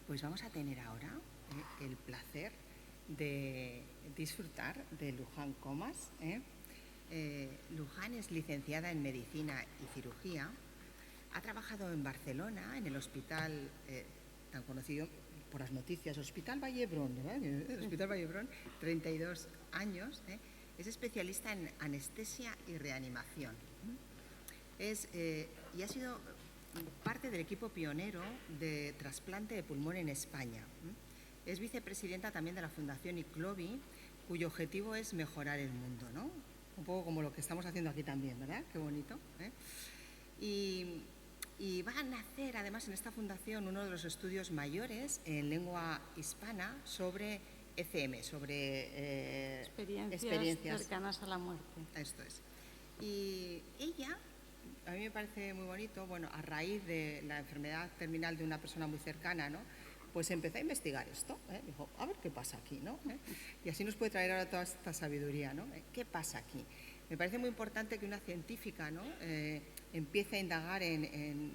Pues vamos a tener ahora el placer de disfrutar de Luján Comas. Luján es licenciada en Medicina y Cirugía. Ha trabajado en Barcelona, en el hospital tan conocido por las noticias, Hospital Vall d'Hebron, ¿verdad? El Hospital Vall d'Hebron, 32 años. Es especialista en anestesia y reanimación. Y ha sido parte del equipo pionero de trasplante de pulmón en España. Es vicepresidenta también de la Fundación ICLOVI, cuyo objetivo es mejorar el mundo, ¿no? Un poco como lo que estamos haciendo aquí también, ¿verdad? Qué bonito. Y va a nacer además en esta fundación uno de los estudios mayores en lengua hispana sobre ECM, sobre experiencias cercanas a la muerte. Esto es. Y ella, a mí me parece muy bonito, bueno, a raíz de la enfermedad terminal de una persona muy cercana, ¿no? Pues empezó a investigar esto, dijo, a ver qué pasa aquí, ¿no? Y así nos puede traer ahora toda esta sabiduría, ¿no? ¿Qué pasa aquí? Me parece muy importante que una científica, ¿no? Empiece a indagar en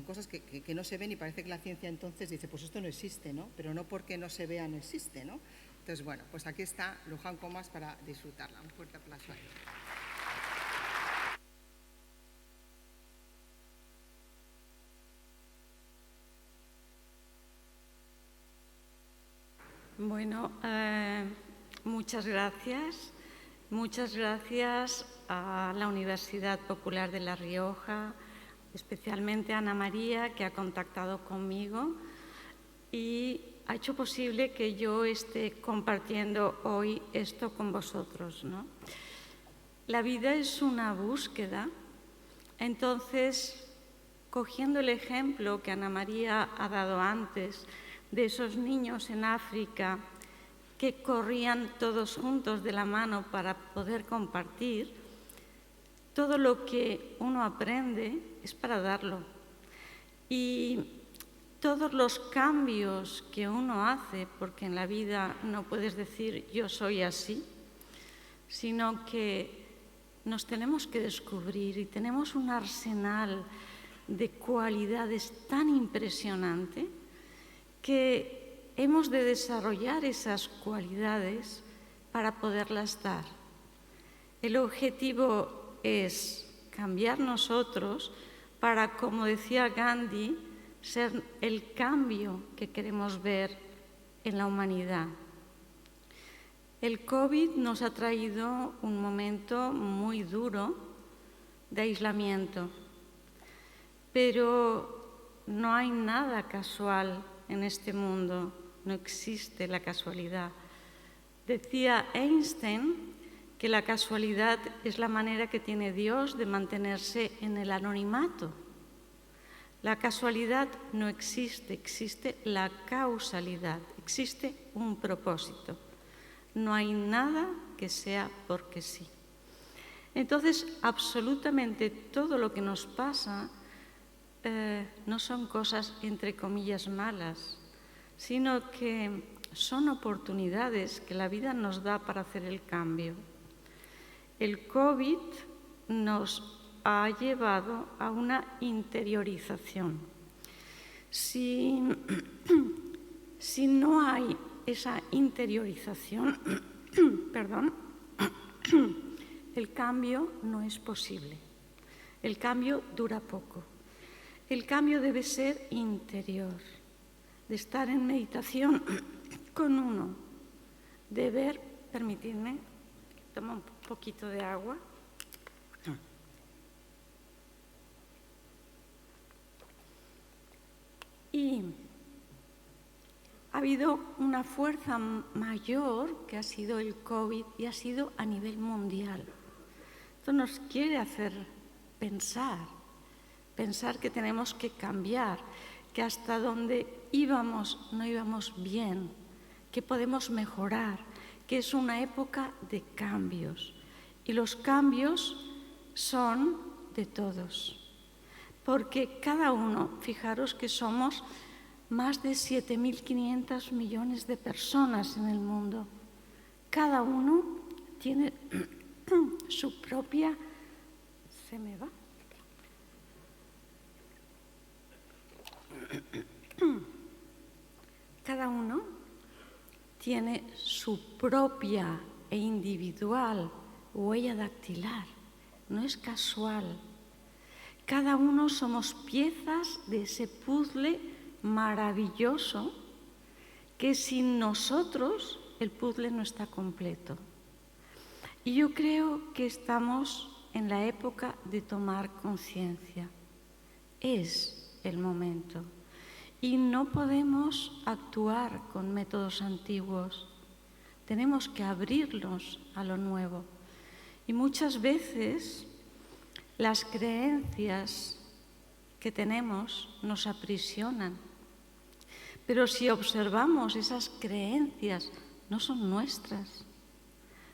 cosas que no se ven, y parece que la ciencia entonces dice, pues esto no existe, ¿no? Pero no porque no se vea no existe, ¿no? Entonces, bueno, pues aquí está Luján Comas para disfrutarla. Un fuerte aplauso a ella. Bueno, muchas gracias. Muchas gracias a la Universidad Popular de La Rioja, especialmente a Ana María, que ha contactado conmigo y ha hecho posible que yo esté compartiendo hoy esto con vosotros, ¿no? La vida es una búsqueda. Entonces, cogiendo el ejemplo que Ana María ha dado antes de esos niños en África que corrían todos juntos de la mano para poder compartir, todo lo que uno aprende es para darlo. Y todos los cambios que uno hace, porque en la vida no puedes decir yo soy así, sino que nos tenemos que descubrir y tenemos un arsenal de cualidades tan impresionante que hemos de desarrollar esas cualidades para poderlas dar. El objetivo es cambiar nosotros para, como decía Gandhi, ser el cambio que queremos ver en la humanidad. El COVID nos ha traído un momento muy duro de aislamiento, pero no hay nada casual en este mundo. No existe la casualidad. Decía Einstein que la casualidad es la manera que tiene Dios de mantenerse en el anonimato. La casualidad no existe, existe la causalidad, existe un propósito. No hay nada que sea porque sí. Entonces, absolutamente todo lo que nos pasa no son cosas entre comillas malas, sino que son oportunidades que la vida nos da para hacer el cambio. El COVID nos ha llevado a una interiorización. Si no hay esa interiorización, perdón, el cambio no es posible. El cambio dura poco. El cambio debe ser interior, de estar en meditación con uno, de ver, permitidme, tomo un poquito de agua. Y ha habido una fuerza mayor que ha sido el COVID y ha sido a nivel mundial. Esto nos quiere hacer pensar que tenemos que cambiar, que hasta donde íbamos no íbamos bien, que podemos mejorar, que es una época de cambios. Y los cambios son de todos. Porque cada uno, fijaros que somos más de 7.500 millones de personas en el mundo. Cada uno tiene su propia... ¿Se me va? cada uno tiene su propia e individual huella dactilar, no es casual. Cada uno somos piezas de ese puzzle maravilloso que sin nosotros el puzzle no está completo. Y yo creo que estamos en la época de tomar conciencia. Es el momento. Y no podemos actuar con métodos antiguos. Tenemos que abrirnos a lo nuevo. Y muchas veces las creencias que tenemos nos aprisionan. Pero si observamos, esas creencias no son nuestras.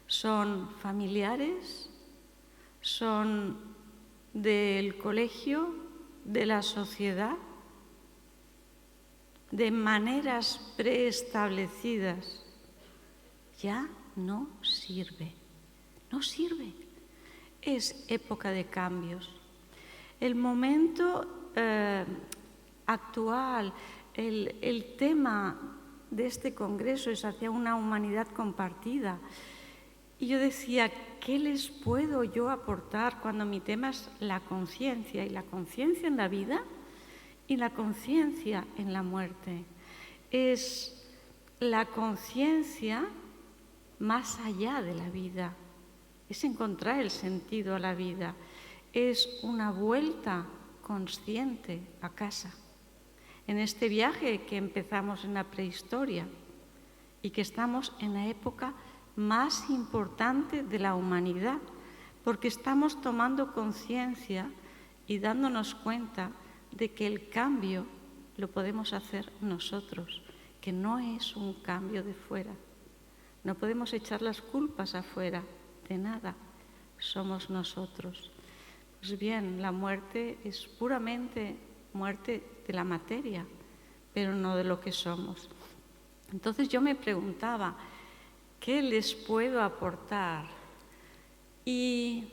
Son familiares, son del colegio, de la sociedad, de maneras preestablecidas. Ya no sirve, no sirve. Es época de cambios. El momento actual, el tema de este congreso es hacia una humanidad compartida. Y yo decía, ¿qué les puedo yo aportar cuando mi tema es la conciencia? Y la conciencia en la vida y la conciencia en la muerte. Es la conciencia más allá de la vida. Es encontrar el sentido a la vida. Es una vuelta consciente a casa. En este viaje que empezamos en la prehistoria y que estamos en la época más importante de la humanidad, porque estamos tomando conciencia y dándonos cuenta de que el cambio lo podemos hacer nosotros, que no es un cambio de fuera. No podemos echar las culpas afuera de nada, somos nosotros. Pues bien, la muerte es puramente muerte de la materia, pero no de lo que somos. Entonces yo me preguntaba, ¿qué les puedo aportar? Y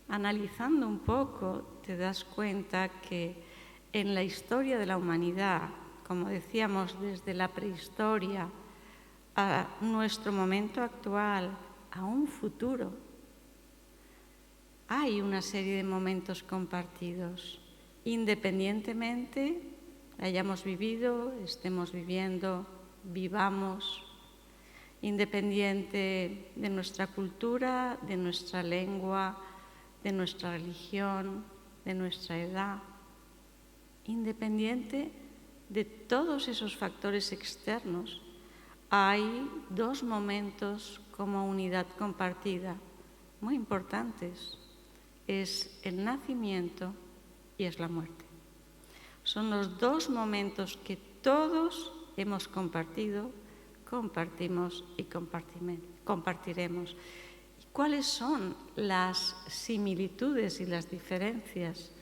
analizando un poco, te das cuenta que en la historia de la humanidad, como decíamos, desde la prehistoria a nuestro momento actual, a un futuro, hay una serie de momentos compartidos, independientemente hayamos vivido, estemos viviendo, vivamos, independiente de nuestra cultura, de nuestra lengua, de nuestra religión, de nuestra edad, independiente de todos esos factores externos, hay dos momentos como unidad compartida muy importantes. Es el nacimiento y es la muerte. Son los dos momentos que todos hemos compartido, compartimos y compartiremos. ¿Y cuáles son las similitudes y las diferencias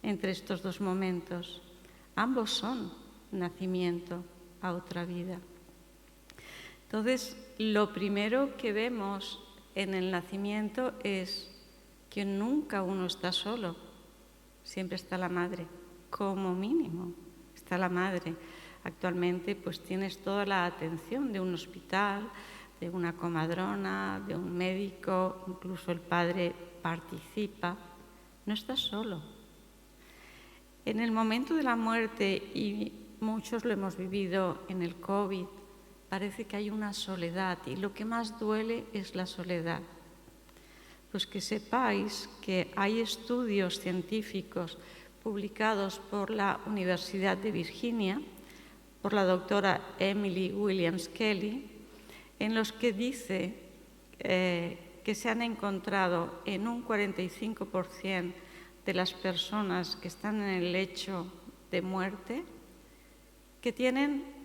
entre estos dos momentos? Ambos son nacimiento a otra vida. Entonces, lo primero que vemos en el nacimiento es que nunca uno está solo, siempre está la madre, como mínimo está la madre. Actualmente pues tienes toda la atención de un hospital, de una comadrona, de un médico, incluso el padre participa, no estás solo. En el momento de la muerte, y muchos lo hemos vivido en el COVID, parece que hay una soledad y lo que más duele es la soledad. Pues que sepáis que hay estudios científicos publicados por la Universidad de Virginia, por la doctora Emily Williams Kelly, en los que dice que se han encontrado en un 45% de las personas que están en el lecho de muerte, que tienen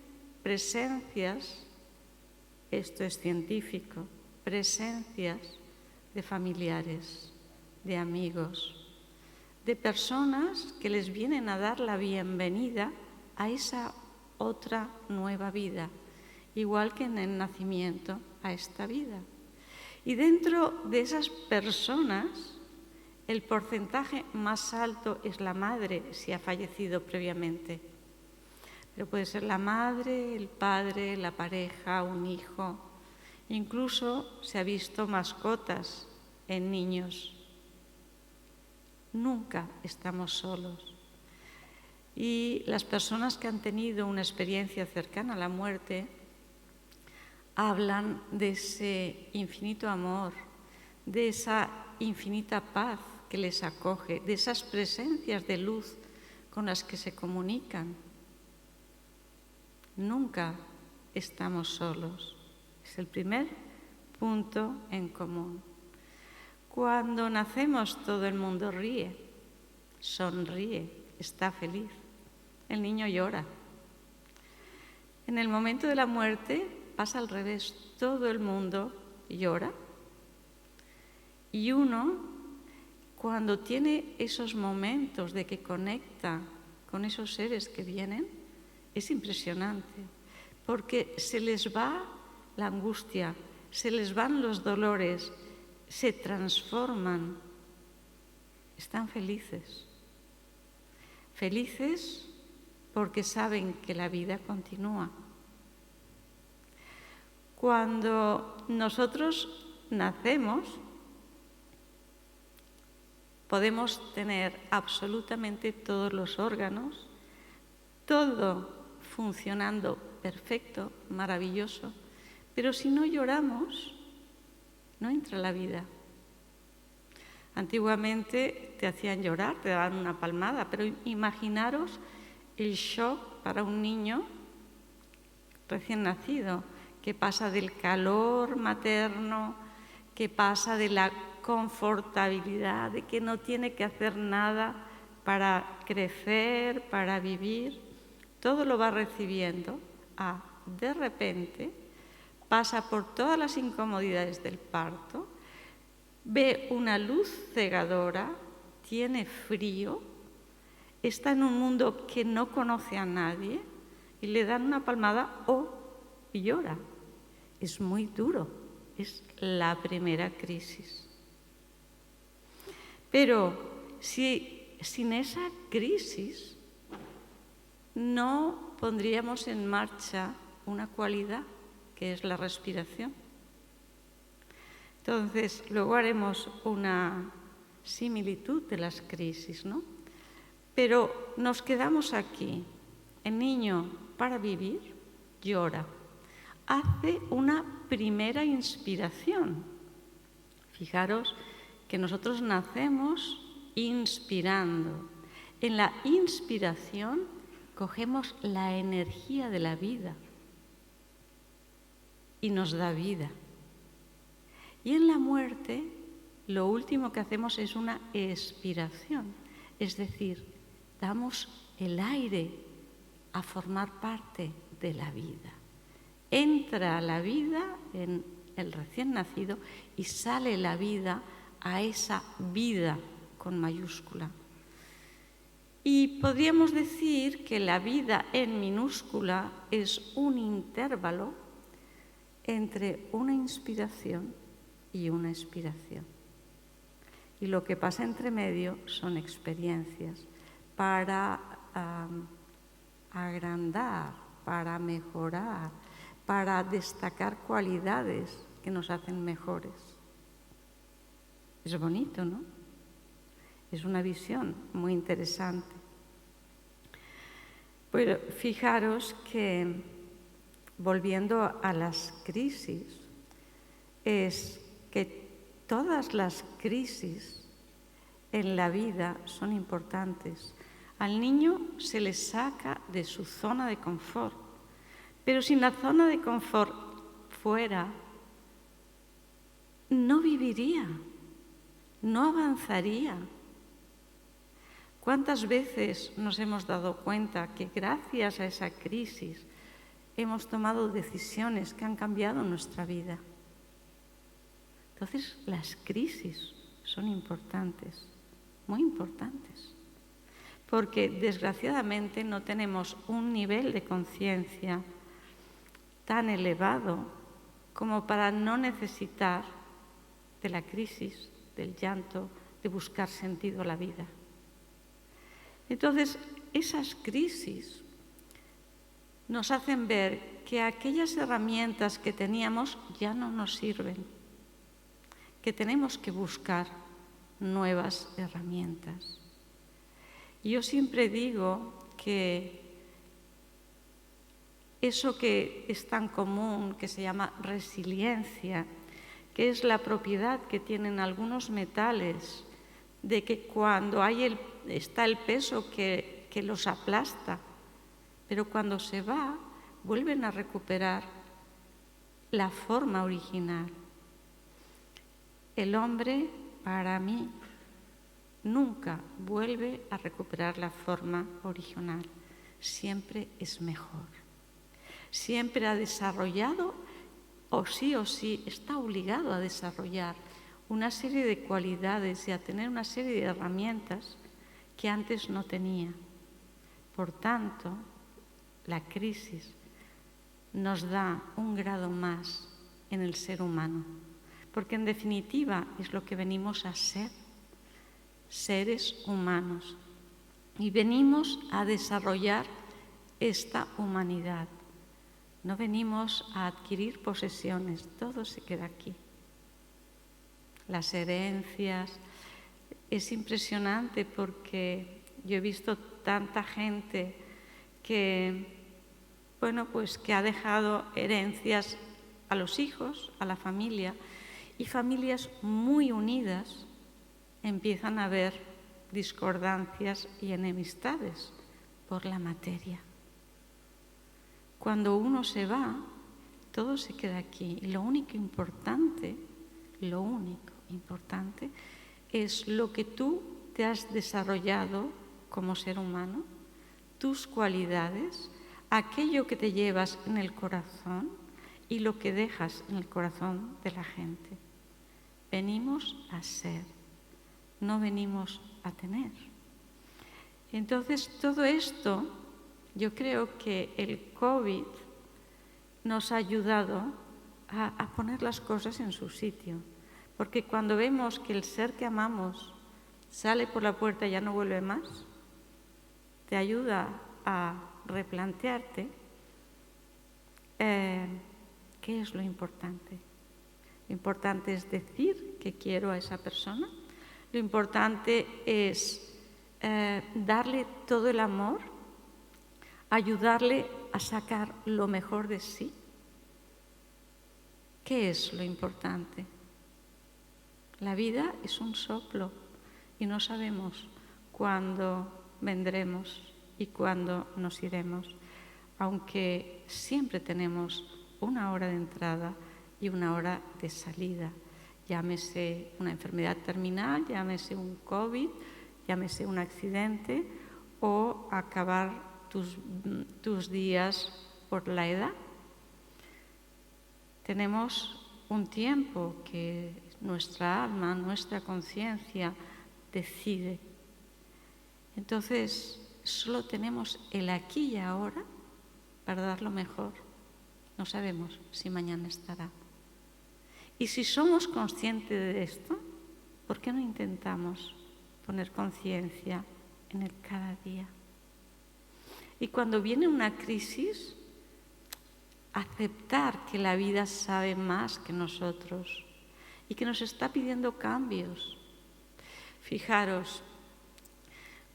presencias, esto es científico, presencias de familiares, de amigos, de personas que les vienen a dar la bienvenida a esa otra nueva vida, igual que en el nacimiento a esta vida. Y dentro de esas personas, el porcentaje más alto es la madre si ha fallecido previamente. pero puede ser la madre, el padre, la pareja, un hijo. Incluso se ha visto mascotas en niños. Nunca estamos solos. Y las personas que han tenido una experiencia cercana a la muerte hablan de ese infinito amor, de esa infinita paz que les acoge, de esas presencias de luz con las que se comunican. Nunca estamos solos. Es el primer punto en común. Cuando nacemos todo el mundo ríe, sonríe, está feliz. El niño llora. En el momento de la muerte pasa al revés, todo el mundo llora. Y uno, cuando tiene esos momentos de que conecta con esos seres que vienen, es impresionante, porque se les va la angustia, se les van los dolores, se transforman, están felices. Felices porque saben que la vida continúa. Cuando nosotros nacemos, podemos tener absolutamente todos los órganos, todo funcionando perfecto, maravilloso, pero si no lloramos, no entra la vida. Antiguamente te hacían llorar, te daban una palmada, pero imaginaros el shock para un niño recién nacido, que pasa del calor materno, que pasa de la confortabilidad, de que no tiene que hacer nada para crecer, para vivir. Todo lo va recibiendo. De repente pasa por todas las incomodidades del parto, ve una luz cegadora, tiene frío, está en un mundo que no conoce a nadie y le dan una palmada y llora. Es muy duro, es la primera crisis. Pero sin esa crisis no pondríamos en marcha una cualidad que es la respiración. Entonces, luego haremos una similitud de las crisis, ¿no? Pero nos quedamos aquí. El niño, para vivir, llora. Hace una primera inspiración. Fijaros que nosotros nacemos inspirando. En la inspiración cogemos la energía de la vida y nos da vida. Y en la muerte, lo último que hacemos es una expiración, es decir, damos el aire a formar parte de la vida. Entra la vida en el recién nacido y sale la vida a esa vida con mayúscula. Y podríamos decir que la vida en minúscula es un intervalo entre una inspiración y una expiración. Y lo que pasa entre medio son experiencias para agrandar, para mejorar, para destacar cualidades que nos hacen mejores. Es bonito, ¿no? Es una visión muy interesante. Pero fijaros que, volviendo a las crisis, es que todas las crisis en la vida son importantes. Al niño se le saca de su zona de confort, pero si la zona de confort fuera, no viviría, no avanzaría. ¿Cuántas veces nos hemos dado cuenta que gracias a esa crisis hemos tomado decisiones que han cambiado nuestra vida? Entonces, las crisis son importantes, muy importantes, porque desgraciadamente no tenemos un nivel de conciencia tan elevado como para no necesitar de la crisis, del llanto, de buscar sentido a la vida. Entonces, esas crisis nos hacen ver que aquellas herramientas que teníamos ya no nos sirven, que tenemos que buscar nuevas herramientas. Yo siempre digo que eso que es tan común, que se llama resiliencia, que es la propiedad que tienen algunos metales, de que cuando está el peso que los aplasta, pero cuando se va, vuelven a recuperar la forma original. El hombre, para mí, nunca vuelve a recuperar la forma original. Siempre es mejor. Siempre ha desarrollado, o sí está obligado a desarrollar una serie de cualidades y a tener una serie de herramientas que antes no tenía. Por tanto, la crisis nos da un grado más en el ser humano, porque en definitiva es lo que venimos a ser, seres humanos, y venimos a desarrollar esta humanidad. No venimos a adquirir posesiones, todo se queda aquí. Las herencias, es impresionante porque yo he visto tanta gente que ha dejado herencias a los hijos, a la familia, y familias muy unidas empiezan a haber discordancias y enemistades por la materia. Cuando uno se va, todo se queda aquí. Y lo único importante es lo que tú te has desarrollado como ser humano, tus cualidades, aquello que te llevas en el corazón y lo que dejas en el corazón de la gente. Venimos a ser, no venimos a tener. Entonces, todo esto, yo creo que el COVID nos ha ayudado a poner las cosas en su sitio. Porque cuando vemos que el ser que amamos sale por la puerta y ya no vuelve más, te ayuda a replantearte qué es lo importante. Lo importante es decir que quiero a esa persona. Lo importante es darle todo el amor, ayudarle a sacar lo mejor de sí. ¿Qué es lo importante? La vida es un soplo y no sabemos cuándo vendremos y cuándo nos iremos, aunque siempre tenemos una hora de entrada y una hora de salida. Llámese una enfermedad terminal, llámese un COVID, llámese un accidente o acabar tus días por la edad. Tenemos un tiempo que nuestra alma, nuestra conciencia decide. Entonces, solo tenemos el aquí y ahora para dar lo mejor. No sabemos si mañana estará. Y si somos conscientes de esto, ¿por qué no intentamos poner conciencia en el cada día? Y cuando viene una crisis, aceptar que la vida sabe más que nosotros y que nos está pidiendo cambios. Fijaros,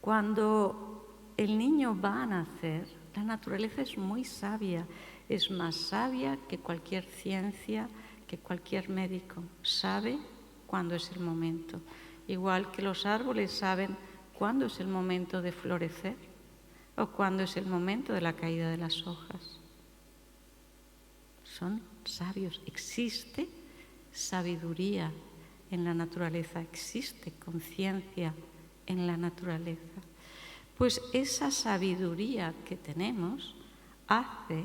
cuando el niño va a nacer, la naturaleza es muy sabia, es más sabia que cualquier ciencia, que cualquier médico. Sabe cuándo es el momento. Igual que los árboles saben cuándo es el momento de florecer o cuándo es el momento de la caída de las hojas. Son sabios. Existe sabiduría en la naturaleza, existe conciencia en la naturaleza. Pues esa sabiduría que tenemos hace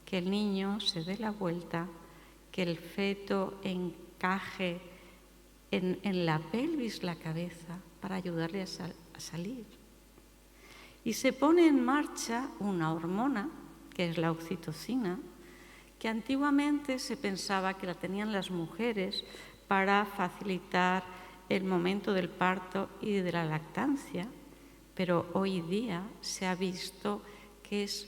que el niño se dé la vuelta, que el feto encaje en la pelvis la cabeza para ayudarle a salir. Y se pone en marcha una hormona, que es la oxitocina, que antiguamente se pensaba que la tenían las mujeres para facilitar el momento del parto y de la lactancia, pero hoy día se ha visto que es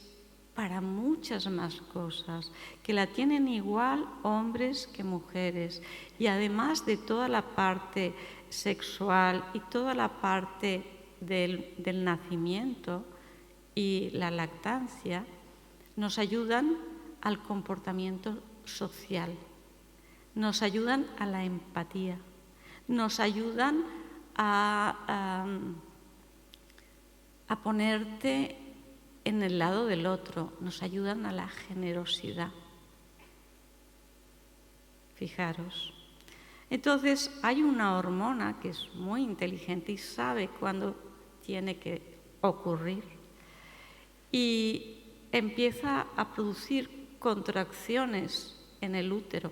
para muchas más cosas, que la tienen igual hombres que mujeres. Y además de toda la parte sexual y toda la parte del nacimiento y la lactancia, nos ayudan al comportamiento social, nos ayudan a la empatía, nos ayudan a ponerte en el lado del otro, nos ayudan a la generosidad. Fijaros. Entonces, hay una hormona que es muy inteligente y sabe cuándo tiene que ocurrir y empieza a producir contracciones en el útero.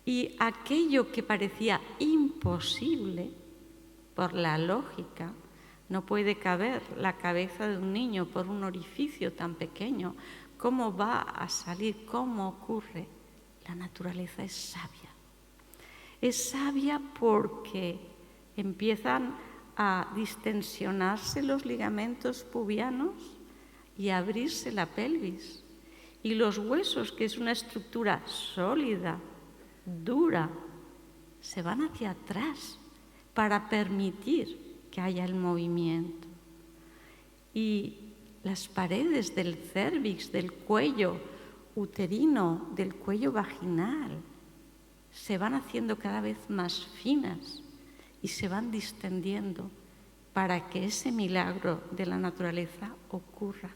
Y aquello que parecía imposible por la lógica, no puede caber la cabeza de un niño por un orificio tan pequeño. ¿Cómo va a salir? ¿Cómo ocurre? La naturaleza es sabia. Es sabia porque empiezan a distensionarse los ligamentos pubianos y a abrirse la pelvis. Y los huesos, que es una estructura sólida, dura, se van hacia atrás para permitir que haya el movimiento. Y las paredes del cérvix, del cuello uterino, del cuello vaginal, se van haciendo cada vez más finas y se van distendiendo para que ese milagro de la naturaleza ocurra.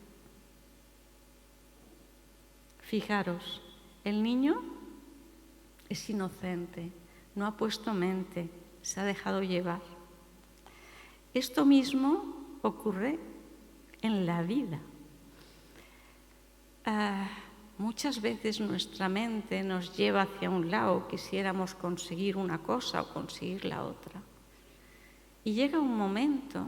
Fijaros, el niño es inocente, no ha puesto mente, se ha dejado llevar. Esto mismo ocurre en la vida. Muchas veces nuestra mente nos lleva hacia un lado, quisiéramos conseguir una cosa o conseguir la otra. Y llega un momento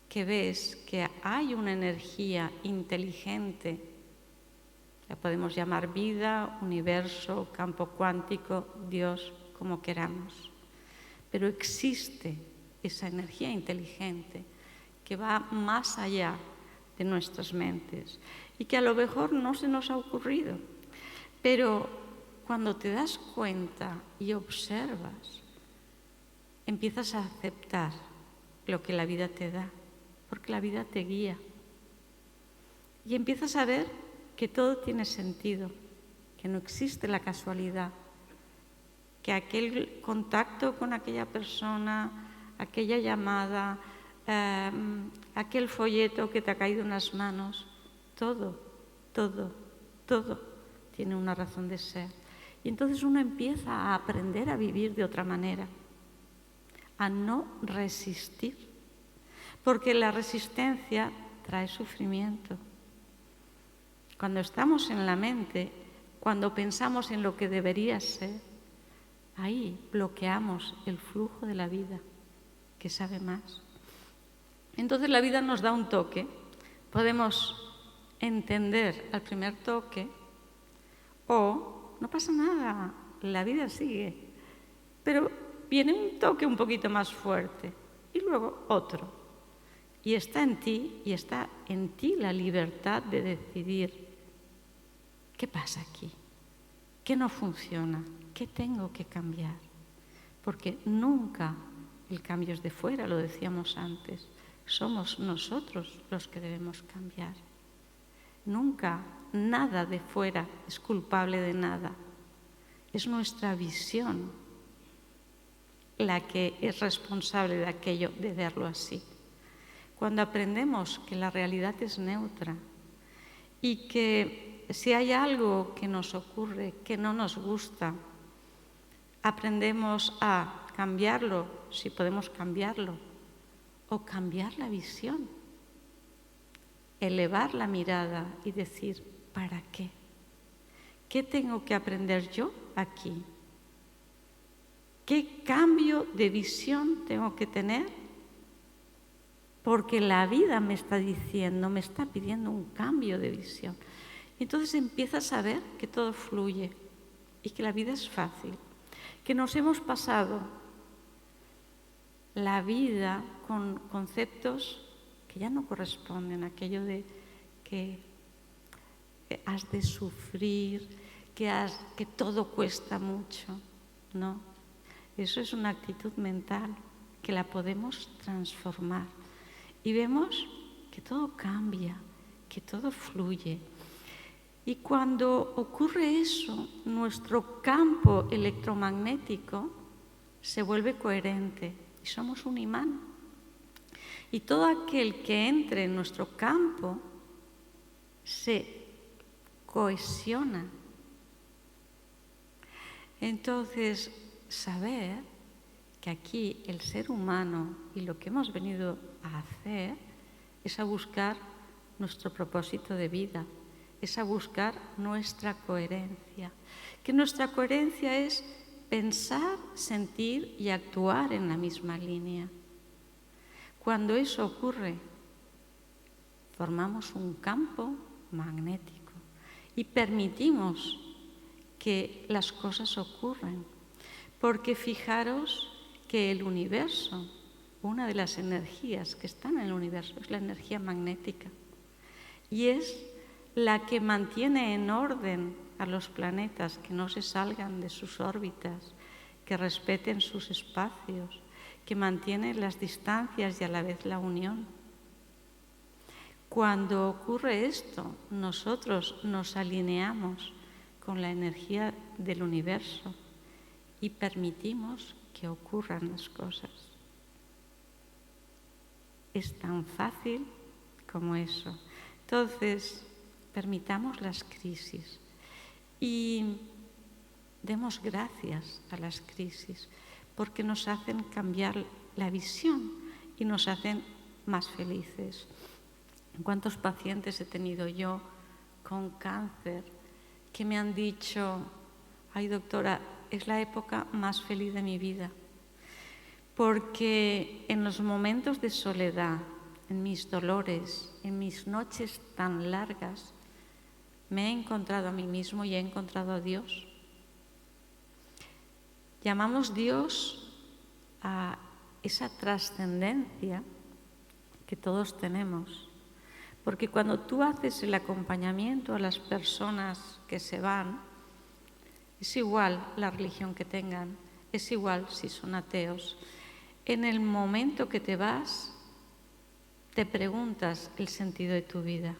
que ves que hay una energía inteligente, la podemos llamar vida, universo, campo cuántico, Dios, como queramos. Pero existe esa energía inteligente que va más allá de nuestras mentes y que a lo mejor no se nos ha ocurrido. Pero cuando te das cuenta y observas, empiezas a aceptar lo que la vida te da, porque la vida te guía. Y empiezas a ver que todo tiene sentido, que no existe la casualidad, que aquel contacto con aquella persona, aquella llamada, aquel folleto que te ha caído en las manos, todo tiene una razón de ser. Y entonces uno empieza a aprender a vivir de otra manera, a no resistir, porque la resistencia trae sufrimiento. Cuando estamos en la mente, cuando pensamos en lo que debería ser, ahí bloqueamos el flujo de la vida, que sabe más. Entonces la vida nos da un toque, podemos entender al primer toque o no pasa nada, la vida sigue, pero viene un toque un poquito más fuerte y luego otro. Y está en ti la libertad de decidir qué pasa aquí, qué no funciona, qué tengo que cambiar, porque nunca el cambio es de fuera, lo decíamos antes. Somos nosotros los que debemos cambiar. Nunca nada de fuera es culpable de nada. Es nuestra visión la que es responsable de aquello, de verlo así. Cuando aprendemos que la realidad es neutra y que si hay algo que nos ocurre que no nos gusta, aprendemos a cambiarlo, si podemos cambiarlo, o cambiar la visión, elevar la mirada y decir, ¿para qué? ¿Qué tengo que aprender yo aquí? ¿Qué cambio de visión tengo que tener? Porque la vida me está diciendo, me está pidiendo un cambio de visión. Y entonces empiezas a ver que todo fluye y que la vida es fácil, que nos hemos pasado la vida con conceptos que ya no corresponden, aquello de que has de sufrir, que todo cuesta mucho. No, eso es una actitud mental que la podemos transformar. Y vemos que todo cambia, que todo fluye. Y cuando ocurre eso, nuestro campo electromagnético se vuelve coherente y somos un imán. Y todo aquel que entre en nuestro campo se cohesiona. Entonces, saber que aquí el ser humano y lo que hemos venido a hacer es a buscar nuestro propósito de vida, es a buscar nuestra coherencia. Que nuestra coherencia es pensar, sentir y actuar en la misma línea. Cuando eso ocurre, formamos un campo magnético y permitimos que las cosas ocurran. Porque fijaros que el universo, una de las energías que están en el universo es la energía magnética y es la que mantiene en orden a los planetas, que no se salgan de sus órbitas, que respeten sus espacios, que mantiene las distancias y a la vez la unión. Cuando ocurre esto, nosotros nos alineamos con la energía del universo y permitimos que ocurran las cosas. Es tan fácil como eso. Entonces, permitamos las crisis y demos gracias a las crisis porque nos hacen cambiar la visión y nos hacen más felices. ¿Cuántos pacientes he tenido yo con cáncer que me han dicho: ay, doctora, es la época más feliz de mi vida? Porque en los momentos de soledad, en mis dolores, en mis noches tan largas, me he encontrado a mí mismo y he encontrado a Dios. Llamamos Dios a esa trascendencia que todos tenemos. Porque cuando tú haces el acompañamiento a las personas que se van, es igual la religión que tengan, es igual si son ateos. En el momento que te vas, te preguntas el sentido de tu vida,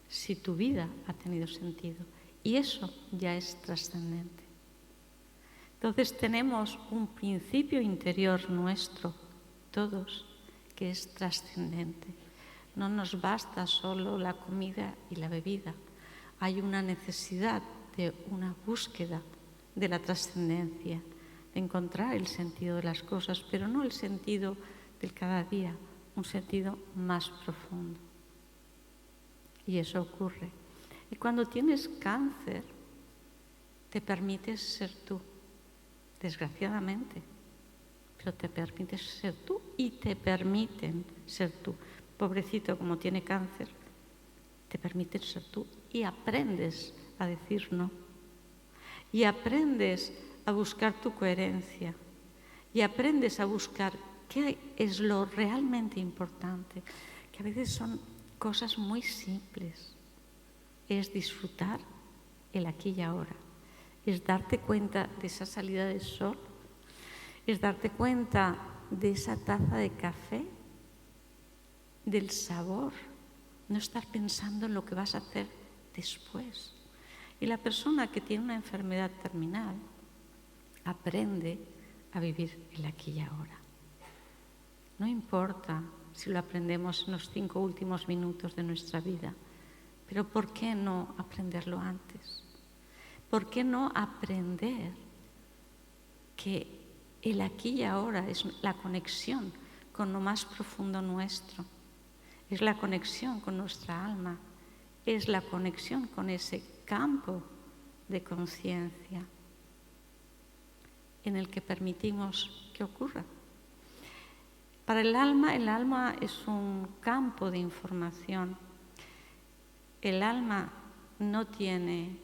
si tu vida ha tenido sentido. Y eso ya es trascendente. Entonces tenemos un principio interior nuestro, todos, que es trascendente. No nos basta solo la comida y la bebida. Hay una necesidad de una búsqueda de la trascendencia, de encontrar el sentido de las cosas, pero no el sentido del cada día, un sentido más profundo. Y eso ocurre. Y cuando tienes cáncer, te permites ser tú, desgraciadamente, pero te permites ser tú y te permiten ser tú. Pobrecito, como tiene cáncer, te permites ser tú y aprendes a decir no. Y aprendes a buscar tu coherencia. Y aprendes a buscar qué es lo realmente importante, que a veces son cosas muy simples. Es disfrutar el aquí y ahora. Es darte cuenta de esa salida del sol. Es darte cuenta de esa taza de café, del sabor, no estar pensando en lo que vas a hacer después. Y la persona que tiene una enfermedad terminal aprende a vivir el aquí y ahora. No importa si lo aprendemos en los 5 últimos minutos de nuestra vida, pero ¿por qué no aprenderlo antes? ¿Por qué no aprender que el aquí y ahora es la conexión con lo más profundo nuestro? Es la conexión con nuestra alma, es la conexión con ese campo de conciencia en el que permitimos que ocurra. Para el alma es un campo de información. El alma no tiene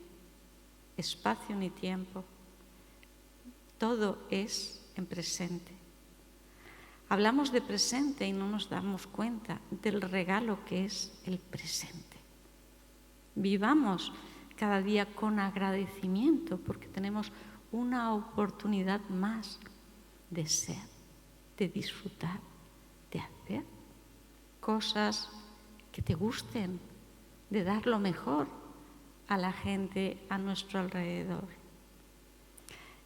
espacio ni tiempo, todo es en presente. Hablamos de presente y no nos damos cuenta del regalo que es el presente. Vivamos cada día con agradecimiento porque tenemos una oportunidad más de ser, de disfrutar, de hacer cosas que te gusten, de dar lo mejor a la gente a nuestro alrededor.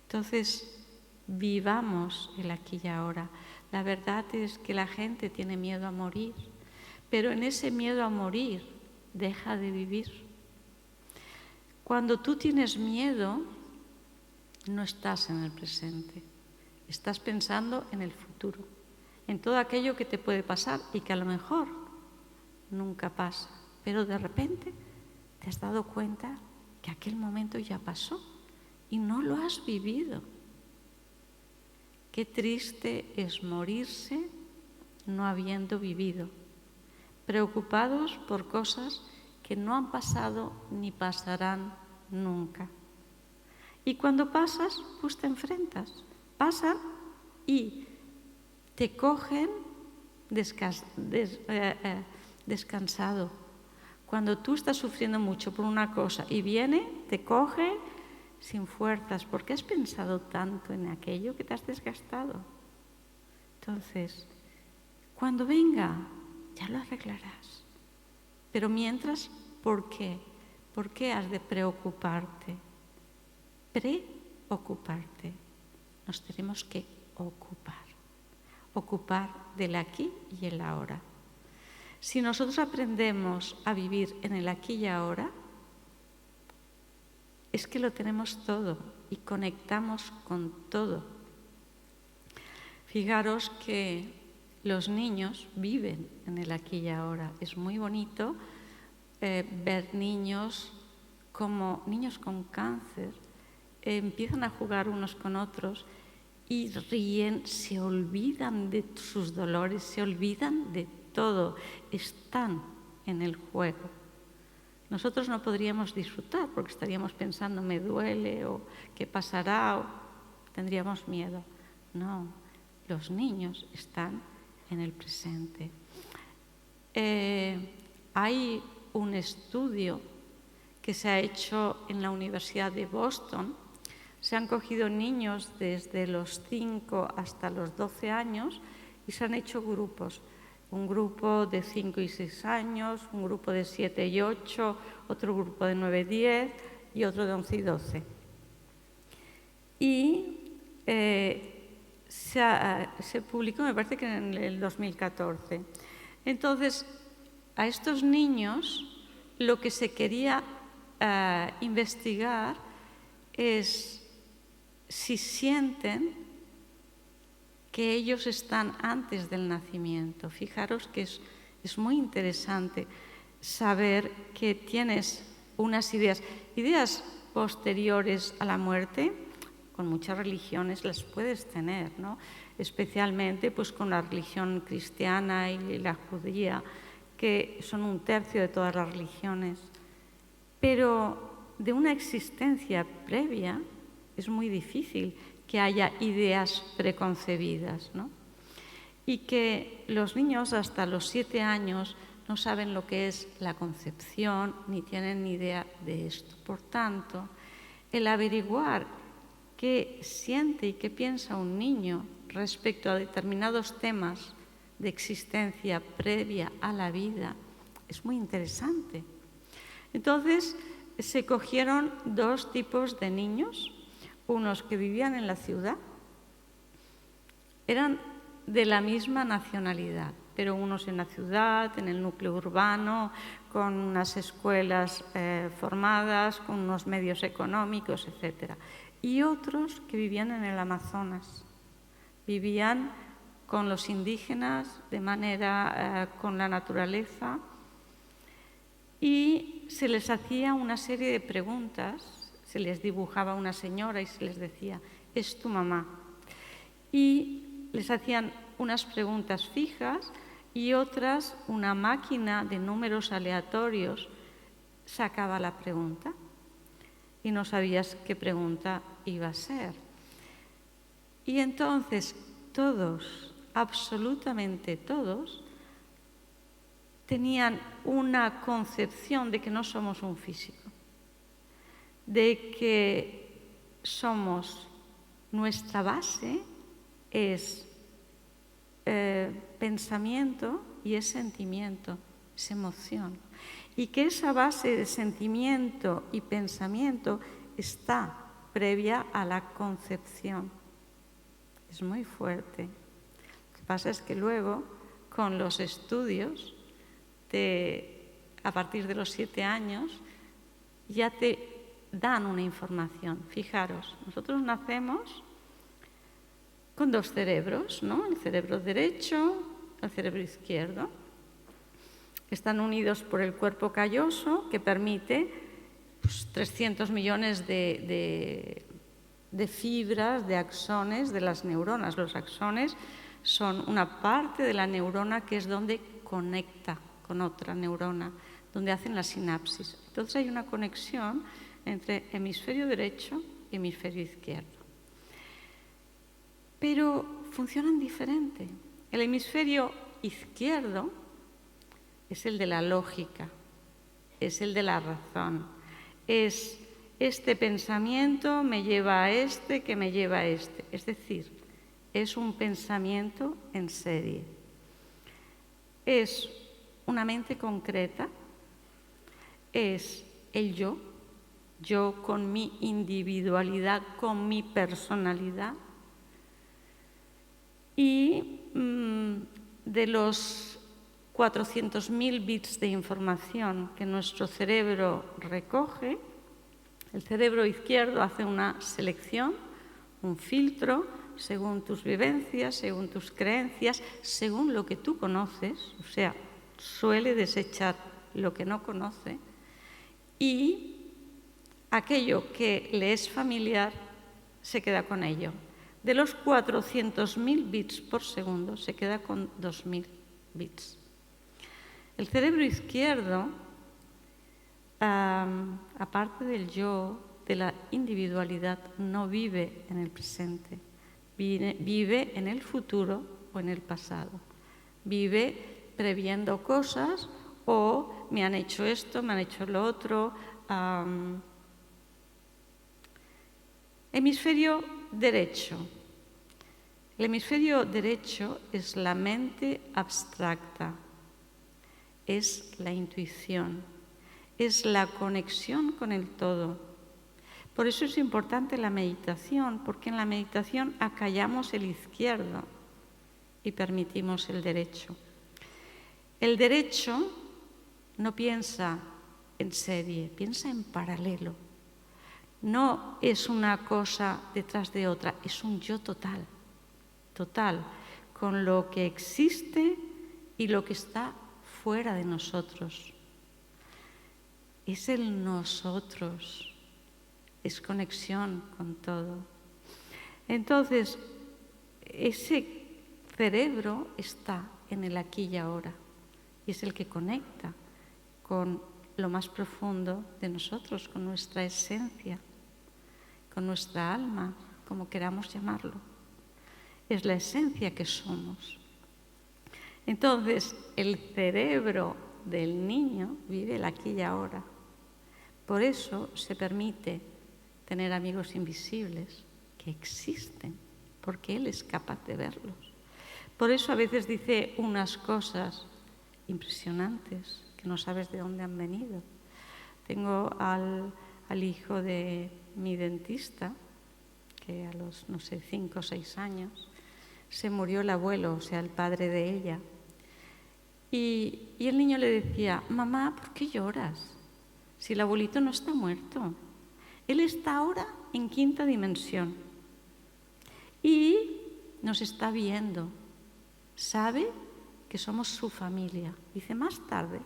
Entonces, vivamos el aquí y ahora. La verdad es que la gente tiene miedo a morir, pero en ese miedo a morir deja de vivir. Cuando tú tienes miedo, no estás en el presente, estás pensando en el futuro, en todo aquello que te puede pasar y que a lo mejor nunca pasa, pero de repente te has dado cuenta que aquel momento ya pasó y no lo has vivido. Qué triste es morirse no habiendo vivido, preocupados por cosas que no han pasado ni pasarán nunca. Y cuando pasas, pues te enfrentas. Pasan y te cogen descansado. Cuando tú estás sufriendo mucho por una cosa y viene, te coge sin fuerzas, porque has pensado tanto en aquello que te has desgastado. Entonces, cuando venga, ya lo arreglarás. Pero mientras, ¿por qué? ¿Por qué has de preocuparte? Preocuparte. Nos tenemos que ocupar del aquí y el ahora. Si nosotros aprendemos a vivir en el aquí y ahora, es que lo tenemos todo y conectamos con todo. Fijaros que los niños viven en el aquí y ahora. Es muy bonito ver niños como niños con cáncer empiezan a jugar unos con otros y ríen, se olvidan de sus dolores, se olvidan de todo, están en el juego. Nosotros no podríamos disfrutar porque estaríamos pensando, me duele o qué pasará, o tendríamos miedo. No, los niños están en el presente. Hay un estudio que se ha hecho en la Universidad de Boston. Se han cogido niños desde los 5 hasta los 12 años y se han hecho grupos. Un grupo de 5 y 6 años, un grupo de 7 y 8, otro grupo de 9 y 10 y otro de 11 y 12. Y se publicó, me parece que en el 2014. Entonces, a estos niños lo que se quería investigar es si sienten que ellos están antes del nacimiento. Fijaros que es muy interesante saber que tienes unas ideas posteriores a la muerte. Con muchas religiones las puedes tener, ¿no? Especialmente pues, con la religión cristiana y la judía, que son 1/3 de todas las religiones. Pero de una existencia previa es muy difícil que haya ideas preconcebidas, ¿no? Y que los niños hasta los 7 años no saben lo que es la concepción ni tienen ni idea de esto. Por tanto, el averiguar qué siente y qué piensa un niño respecto a determinados temas de existencia previa a la vida es muy interesante. Entonces, se cogieron 2 tipos de niños, unos que vivían en la ciudad, eran de la misma nacionalidad, pero unos en la ciudad, en el núcleo urbano, con unas escuelas formadas, con unos medios económicos, etc. Y otros que vivían en el Amazonas, vivían con los indígenas, de manera con la naturaleza, y se les hacía una serie de preguntas. Se les dibujaba una señora y se les decía, es tu mamá. Y les hacían unas preguntas fijas y otras, una máquina de números aleatorios sacaba la pregunta y no sabías qué pregunta iba a ser. Y entonces todos, absolutamente todos, tenían una concepción de que no somos un físico, de que somos, nuestra base es pensamiento y es sentimiento, es emoción. Y que esa base de sentimiento y pensamiento está previa a la concepción. Es muy fuerte. Lo que pasa es que luego, con los estudios, a partir de los 7 años, ya te dan una información. Fijaros, nosotros nacemos con 2 cerebros, ¿no? El cerebro derecho, el cerebro izquierdo. Están unidos por el cuerpo calloso, que permite 300 millones de fibras, de axones de las neuronas. Los axones son una parte de la neurona que es donde conecta con otra neurona, donde hacen la sinapsis. Entonces hay una conexión entre hemisferio derecho y hemisferio izquierdo. Pero funcionan diferente. El hemisferio izquierdo es el de la lógica, es el de la razón, es este pensamiento me lleva a este, que me lleva a este. Es decir, es un pensamiento en serie. Es una mente concreta, es el yo con mi individualidad, con mi personalidad. Y de los 400.000 bits de información que nuestro cerebro recoge, el cerebro izquierdo hace una selección, un filtro, según tus vivencias, según tus creencias, según lo que tú conoces, o sea, suele desechar lo que no conoce, y aquello que le es familiar se queda con ello. De los 400.000 bits por segundo se queda con 2.000 bits. El cerebro izquierdo, aparte del yo, de la individualidad, no vive en el presente, vive en el futuro o en el pasado. Vive previendo cosas o me han hecho esto, me han hecho lo otro. Hemisferio derecho. El hemisferio derecho es la mente abstracta, es la intuición, es la conexión con el todo. Por eso es importante la meditación, porque en la meditación acallamos el izquierdo y permitimos el derecho. El derecho no piensa en serie, piensa en paralelo. No es una cosa detrás de otra, es un yo total, con lo que existe y lo que está fuera de nosotros. Es el nosotros, es conexión con todo. Entonces, ese cerebro está en el aquí y ahora y es el que conecta con lo más profundo de nosotros, con nuestra esencia, con nuestra alma, como queramos llamarlo. Es la esencia que somos. Entonces, el cerebro del niño vive el aquí y ahora. Por eso se permite tener amigos invisibles que existen, porque él es capaz de verlos. Por eso a veces dice unas cosas impresionantes que no sabes de dónde han venido. Tengo al hijo de mi dentista, que a los, 5 o 6 años, se murió el abuelo, o sea, el padre de ella. Y el niño le decía, mamá, ¿por qué lloras? Si el abuelito no está muerto. Él está ahora en 5ª dimensión y nos está viendo. Sabe que somos su familia. Dice, más tarde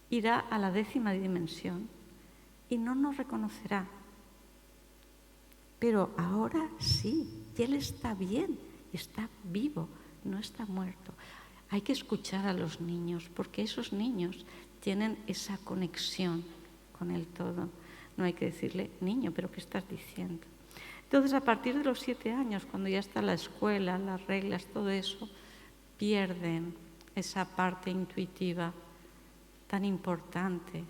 irá a la 10ª dimensión y no nos reconocerá. Pero ahora sí, y él está bien, está vivo, no está muerto. Hay que escuchar a los niños, porque esos niños tienen esa conexión con el todo. No hay que decirle, niño, ¿pero qué estás diciendo? Entonces, a partir de los 7 años, cuando ya está la escuela, las reglas, todo eso, pierden esa parte intuitiva tan importante,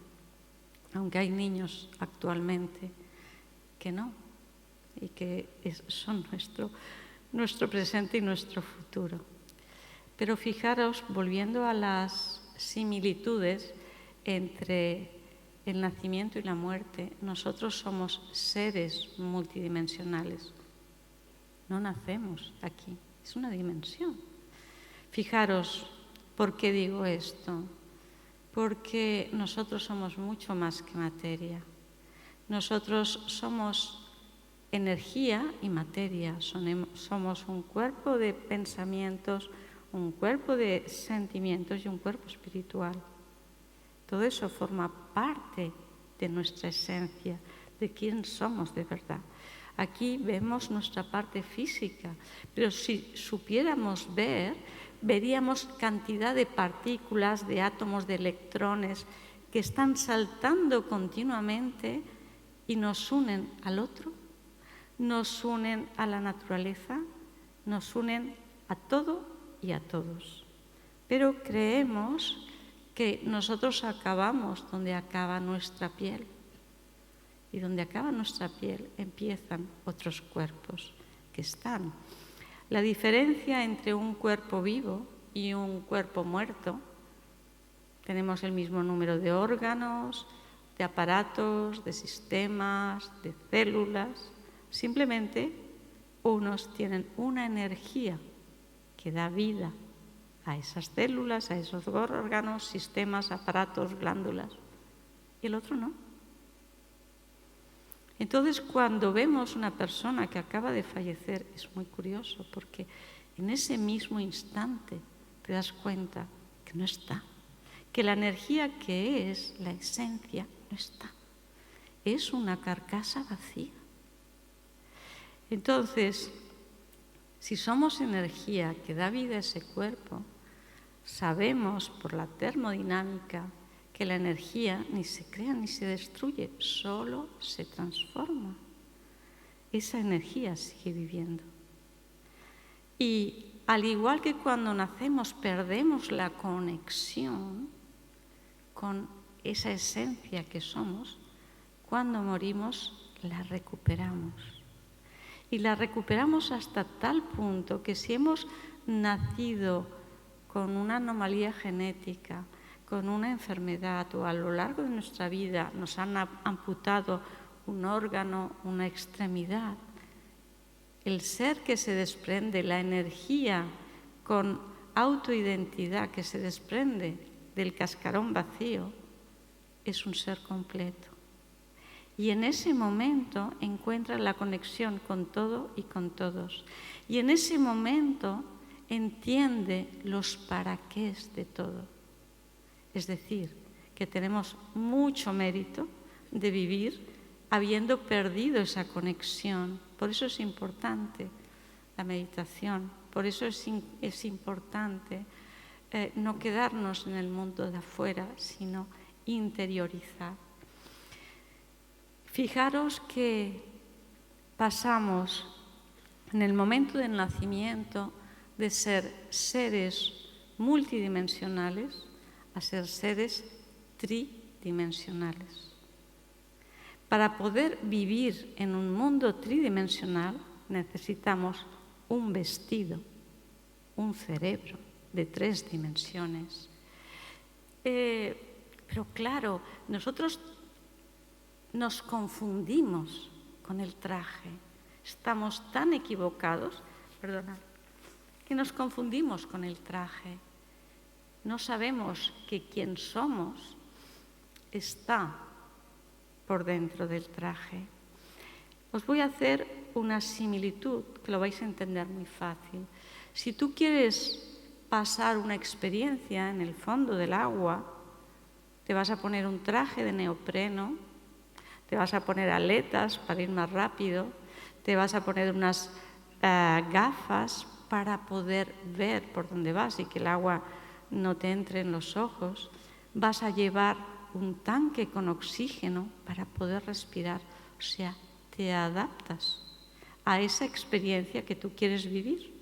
aunque hay niños actualmente que no, y que son nuestro presente y nuestro futuro. Pero fijaros, volviendo a las similitudes entre el nacimiento y la muerte, nosotros somos seres multidimensionales. No nacemos aquí, es una dimensión. Fijaros, ¿por qué digo esto? Porque nosotros somos mucho más que materia. Nosotros somos energía y materia. Somos un cuerpo de pensamientos, un cuerpo de sentimientos y un cuerpo espiritual. Todo eso forma parte de nuestra esencia, de quién somos de verdad. Aquí vemos nuestra parte física, pero si supiéramos ver, veríamos cantidad de partículas, de átomos, de electrones que están saltando continuamente y nos unen al otro, nos unen a la naturaleza, nos unen a todo y a todos. Pero creemos que nosotros acabamos donde acaba nuestra piel. Y donde acaba nuestra piel empiezan otros cuerpos que están. La diferencia entre un cuerpo vivo y un cuerpo muerto, tenemos el mismo número de órganos, de aparatos, de sistemas, de células. Simplemente unos tienen una energía que da vida a esas células, a esos órganos, sistemas, aparatos, glándulas, y el otro no. Entonces, cuando vemos una persona que acaba de fallecer, es muy curioso, porque en ese mismo instante te das cuenta que no está, que la energía que es la esencia no está. Es una carcasa vacía. Entonces, si somos energía que da vida a ese cuerpo, sabemos por la termodinámica que la energía ni se crea ni se destruye, solo se transforma. Esa energía sigue viviendo. Y al igual que cuando nacemos perdemos la conexión con esa esencia que somos, cuando morimos la recuperamos. Y la recuperamos hasta tal punto que si hemos nacido con una anomalía genética, con una enfermedad o a lo largo de nuestra vida nos han amputado un órgano, una extremidad, el ser que se desprende, la energía con autoidentidad que se desprende del cascarón vacío, es un ser completo. Y en ese momento encuentra la conexión con todo y con todos. Y en ese momento entiende los paraqués de todo. Es decir, que tenemos mucho mérito de vivir habiendo perdido esa conexión. Por eso es importante la meditación, por eso es importante no quedarnos en el mundo de afuera, sino interiorizar. Fijaros que pasamos en el momento del nacimiento de ser seres multidimensionales a ser seres tridimensionales. Para poder vivir en un mundo tridimensional necesitamos un vestido, un cerebro de 3 dimensiones. Pero claro, nosotros nos confundimos con el traje. Estamos tan equivocados, que nos confundimos con el traje. No sabemos que quien somos está por dentro del traje. Os voy a hacer una similitud que lo vais a entender muy fácil. Si tú quieres pasar una experiencia en el fondo del agua, te vas a poner un traje de neopreno, te vas a poner aletas para ir más rápido, te vas a poner unas gafas para poder ver por dónde vas y que el agua no te entre en los ojos, vas a llevar un tanque con oxígeno para poder respirar. O sea, te adaptas a esa experiencia que tú quieres vivir.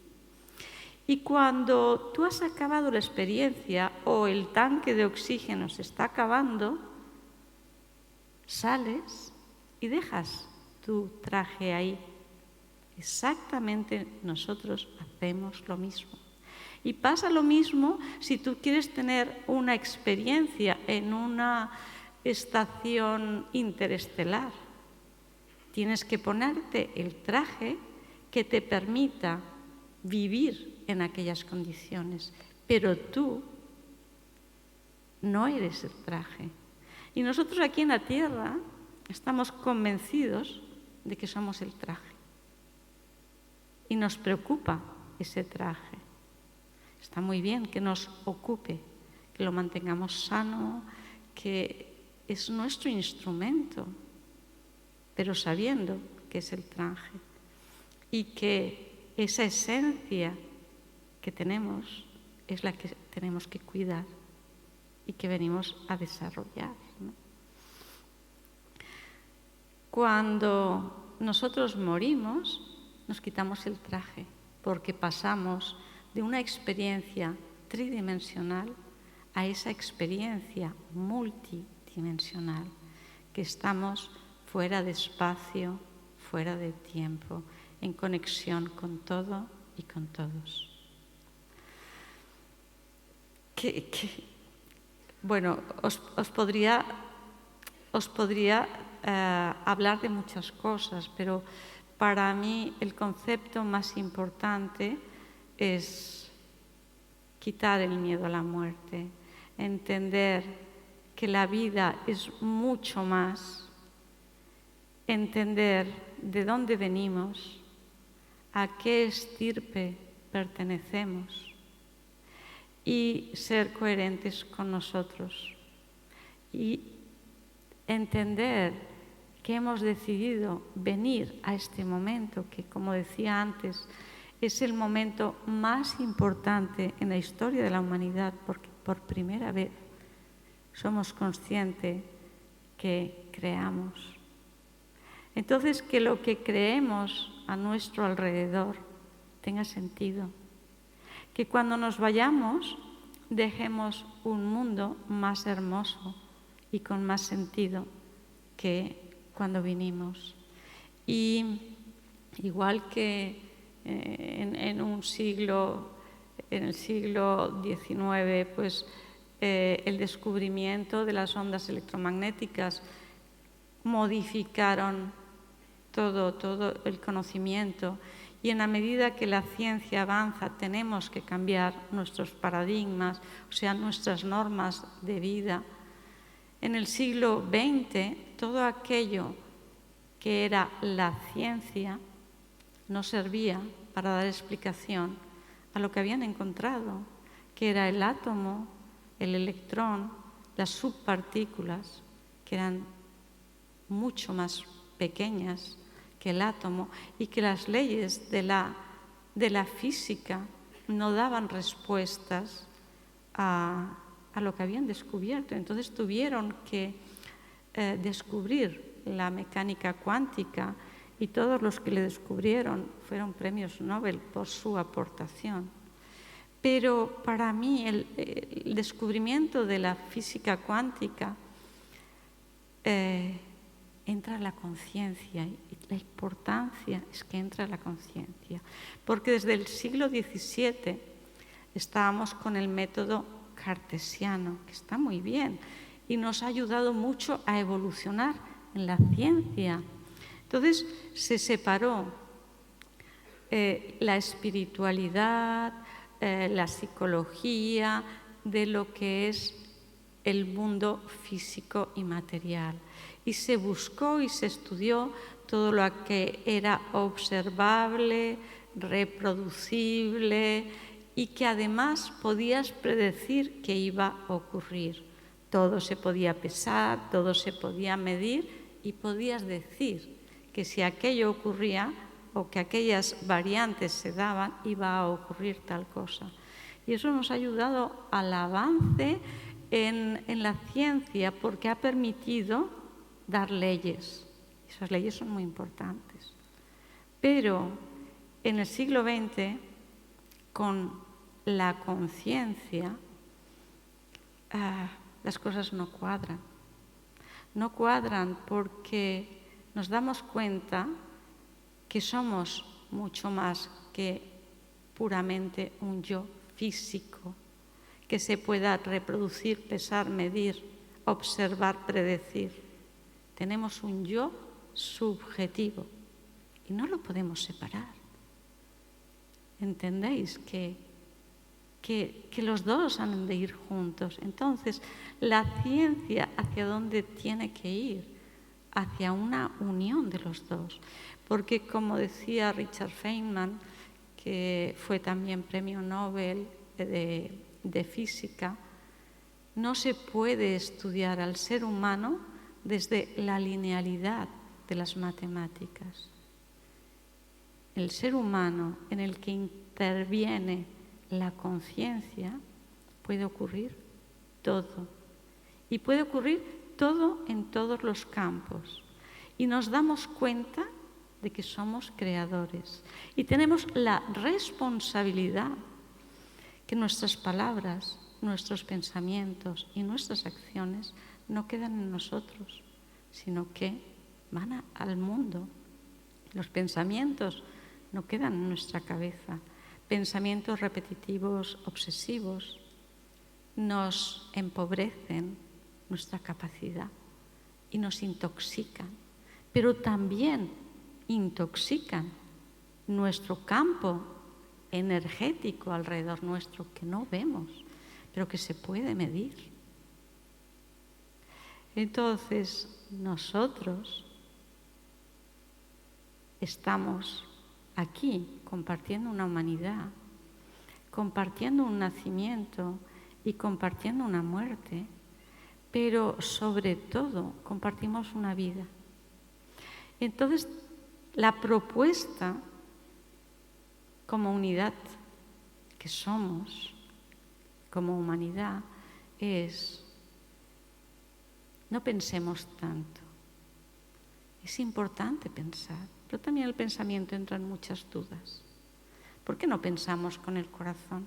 Y cuando tú has acabado la experiencia o el tanque de oxígeno se está acabando, sales y dejas tu traje ahí. Exactamente nosotros hacemos lo mismo. Y pasa lo mismo si tú quieres tener una experiencia en una estación interestelar. Tienes que ponerte el traje que te permita vivir en aquellas condiciones, pero tú no eres el traje. Y nosotros aquí en la Tierra estamos convencidos de que somos el traje. Y nos preocupa ese traje. Está muy bien que nos ocupe, que lo mantengamos sano, que es nuestro instrumento, pero sabiendo que es el traje y que esa esencia que tenemos es la que tenemos que cuidar y que venimos a desarrollar, ¿no? Cuando nosotros morimos, nos quitamos el traje porque pasamos de una experiencia tridimensional a esa experiencia multidimensional, que estamos fuera de espacio, fuera de tiempo, en conexión con todo y con todos. Bueno, os podría hablar de muchas cosas, pero para mí el concepto más importante es quitar el miedo a la muerte, entender que la vida es mucho más, entender de dónde venimos, a qué estirpe pertenecemos y ser coherentes con nosotros y entender que hemos decidido venir a este momento que, como decía antes, es el momento más importante en la historia de la humanidad, porque por primera vez somos conscientes que creamos. Entonces, que lo que creemos a nuestro alrededor tenga sentido. Que cuando nos vayamos dejemos un mundo más hermoso y con más sentido que cuando vinimos. Y igual que en el siglo XIX, pues el descubrimiento de las ondas electromagnéticas modificaron todo el conocimiento, y en la medida que la ciencia avanza tenemos que cambiar nuestros paradigmas, o sea, nuestras normas de vida. En el siglo XX, todo aquello que era la ciencia no servía para dar explicación a lo que habían encontrado, que era el átomo, el electrón, las subpartículas, que eran mucho más pequeñas que el átomo, y que las leyes de la física no daban respuestas a lo que habían descubierto. Entonces tuvieron que descubrir la mecánica cuántica, y todos los que le descubrieron fueron premios Nobel por su aportación. Pero para mí el descubrimiento de la física cuántica entra la conciencia, y la importancia es que entra la conciencia, porque desde el siglo XVII estábamos con el método cartesiano, que está muy bien y nos ha ayudado mucho a evolucionar en la ciencia. Entonces se separó la espiritualidad, la psicología de lo que es el mundo físico y material. Y se buscó y se estudió todo lo que era observable, reproducible y que además podías predecir que iba a ocurrir. Todo se podía pesar, todo se podía medir y podías decir que si aquello ocurría o que aquellas variantes se daban, iba a ocurrir tal cosa. Y eso nos ha ayudado al avance en la ciencia, porque ha permitido dar leyes. Esas leyes son muy importantes. Pero en el siglo XX, con la conciencia, las cosas no cuadran. No cuadran porque nos damos cuenta que somos mucho más que puramente un yo físico, que se pueda reproducir, pesar, medir, observar, predecir. Tenemos un yo subjetivo y no lo podemos separar. ¿Entendéis que los dos han de ir juntos? Entonces, la ciencia, ¿hacia dónde tiene que ir? Hacia una unión de los dos. Porque, como decía Richard Feynman, que fue también premio Nobel de física, no se puede estudiar al ser humano desde la linealidad de las matemáticas. El ser humano en el que interviene la conciencia puede ocurrir todo. Y puede ocurrir todo en todos los campos. Y nos damos cuenta de que somos creadores. Y tenemos la responsabilidad que nuestras palabras, nuestros pensamientos y nuestras acciones no quedan en nosotros, sino que van al mundo. Los pensamientos no quedan en nuestra cabeza. Pensamientos repetitivos, obsesivos, nos empobrecen nuestra capacidad y nos intoxican, pero también intoxican nuestro campo energético alrededor nuestro que no vemos, pero que se puede medir. Entonces, nosotros estamos aquí compartiendo una humanidad, compartiendo un nacimiento y compartiendo una muerte, pero sobre todo compartimos una vida. Entonces, la propuesta como unidad que somos, como humanidad, es no pensemos tanto. Es importante pensar, pero también el pensamiento entra en muchas dudas. ¿Por qué no pensamos con el corazón?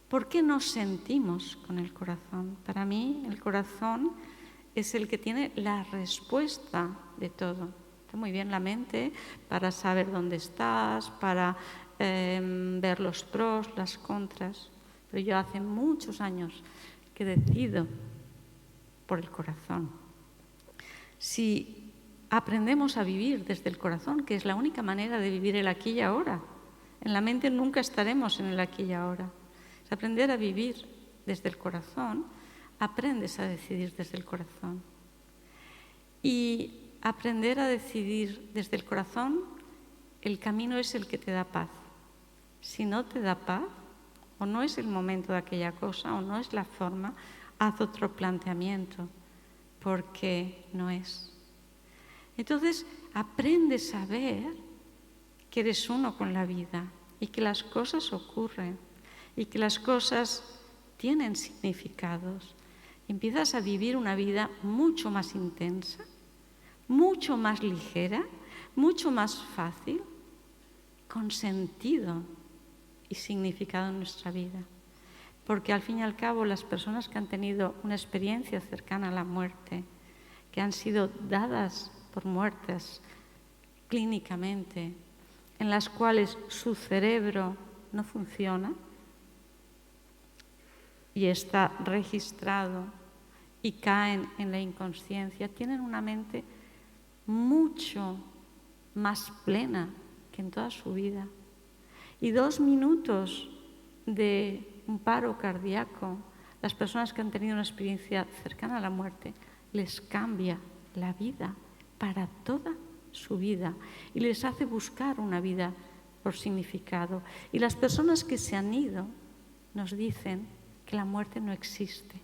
¿Por qué no sentimos con el corazón? Para mí, el corazón es el que tiene la respuesta de todo. Está muy bien la mente para saber dónde estás, para ver los pros, las contras. Pero yo hace muchos años que decido por el corazón. Si aprendemos a vivir desde el corazón, que es la única manera de vivir el aquí y ahora, en la mente nunca estaremos en el aquí y ahora. Es aprender a vivir desde el corazón, aprendes a decidir desde el corazón. Y aprender a decidir desde el corazón, el camino es el que te da paz. Si no te da paz, o no es el momento de aquella cosa, o no es la forma, haz otro planteamiento, porque no es. Entonces, aprendes a ver que eres uno con la vida y que las cosas ocurren y que las cosas tienen significados. Empiezas a vivir una vida mucho más intensa, mucho más ligera, mucho más fácil, con sentido y significado en nuestra vida. Porque al fin y al cabo las personas que han tenido una experiencia cercana a la muerte, que han sido dadas por muertes clínicamente, en las cuales su cerebro no funciona y está registrado y caen en la inconsciencia, tienen una mente mucho más plena que en toda su vida. Y 2 minutos de un paro cardíaco, las personas que han tenido una experiencia cercana a la muerte, les cambia la vida para toda su vida y les hace buscar una vida por significado. Y las personas que se han ido nos dicen que la muerte no existe,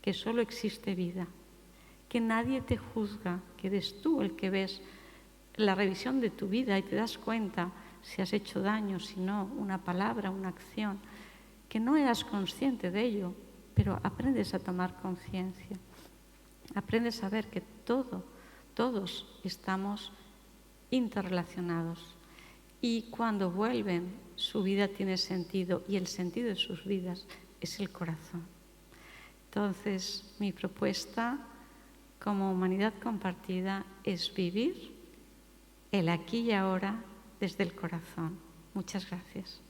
que solo existe vida, que nadie te juzga, que eres tú el que ves la revisión de tu vida y te das cuenta si has hecho daño, si no, una palabra, una acción, que no eras consciente de ello, pero aprendes a tomar conciencia, aprendes a ver que todos estamos interrelacionados, y cuando vuelven su vida tiene sentido y el sentido de sus vidas es el corazón. Entonces, mi propuesta como humanidad compartida es vivir el aquí y ahora desde el corazón. Muchas gracias.